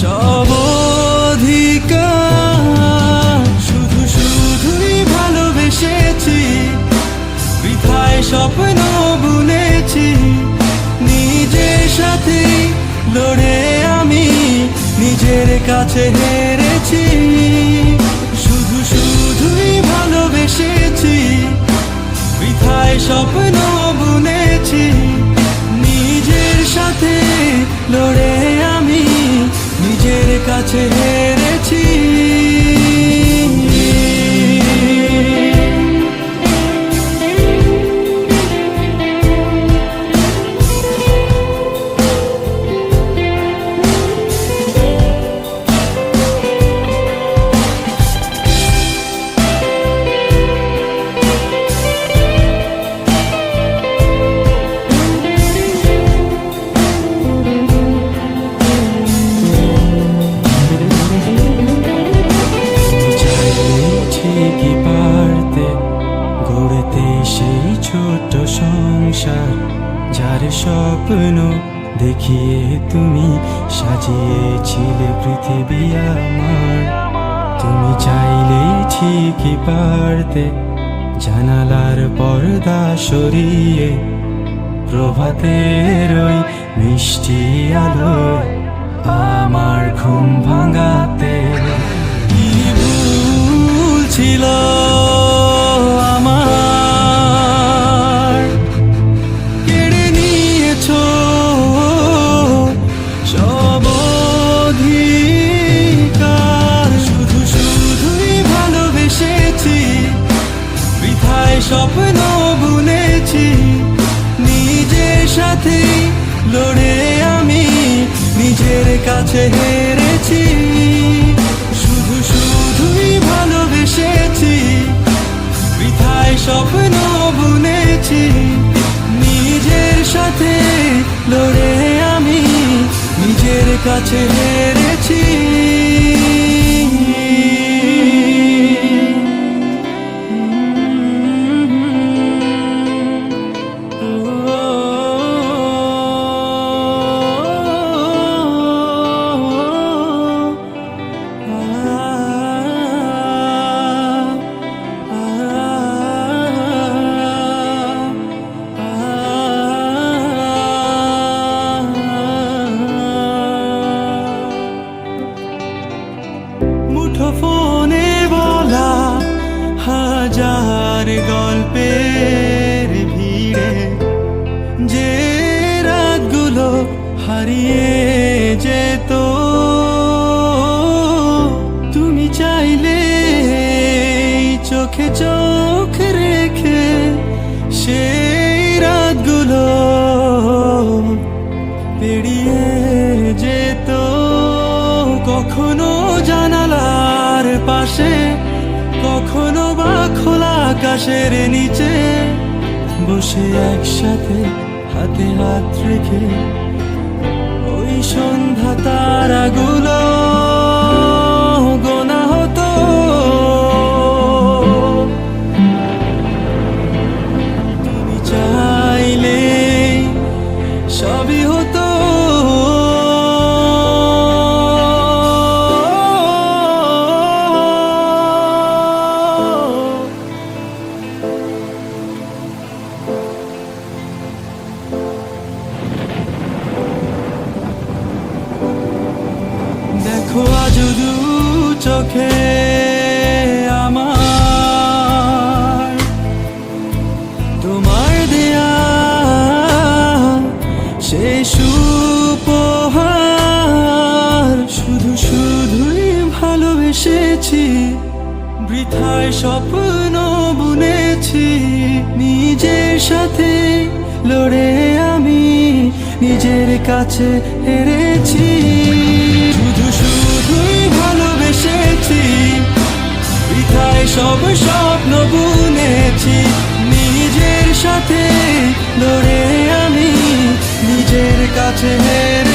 সব অধিকার শুধু শুধুই ভালোবেসেছি, বৃথায় স্বপ্ন বুনেছি, নিজের সাথে লড়ে আমি নিজের কাছে হেরেছি। শুধু শুধুই ভালোবেসেছি, বৃথায় স্বপ্ন বুনেছি, নিজের সাথে লড়ে আমি নিজের কাছে হেরেছি। গড়তে সেই ছোট সংসার, যার স্বপ্ন দেখিয়ে তুমি সাজিয়েছিলে পৃথিবী আমার। তুমি চাইলেই ঠিকই পারতে জানালার পর্দা সরিয়ে প্রভাতের ওই মিষ্টি আলো আমার ঘুম ভাঙাতে। কি ভুল ছিল আমার, কেড়ে নিয়েছো সব অধিকার। শুধু শুধুই ভালোবেসেছি, বৃথায় স্বপ্ন বুনেছি, নিজের সাথে লড়ে আমি নিজের কাছে হেরেছি। শুধু শুধুই ভালোবেসেছি, বৃথায় স্বপ্ন বুনেছি, নিজের সাথে লড়ে আমি নিজের কাছে হেরেছি। ফোনে বলা হাজার গল্পের ভিড়ে যে রাতগুলো হারিয়ে যেত, তুমি চাইলে চোখে চোখ রেখে সেই রাতগুলো পেরিয়ে যেত। কখনো জানালার পাশে, কখনো বা খোলা আকাশের নিচে বসে একসাথে হাতে হাত রেখে ওই সন্ধ্যা তারাগুলো গোনা হতো। তুমি চাইলে সবই হতো। দেখো আজ দু চোখে আমার তোমার দেয়া সেই উপহার। শুধু শুধুই ভালোবেসেছি, বৃথায় স্বপ্ন বুনেছি, নিজের সাথে লড়ে আমি নিজের কাছে হেরেছি। শুধু শুধুই ভালোবেসেছি, বৃথায় সব স্বপ্ন বুনেছি, নিজের সাথে লড়ে আমি নিজের কাছে হেরেছি।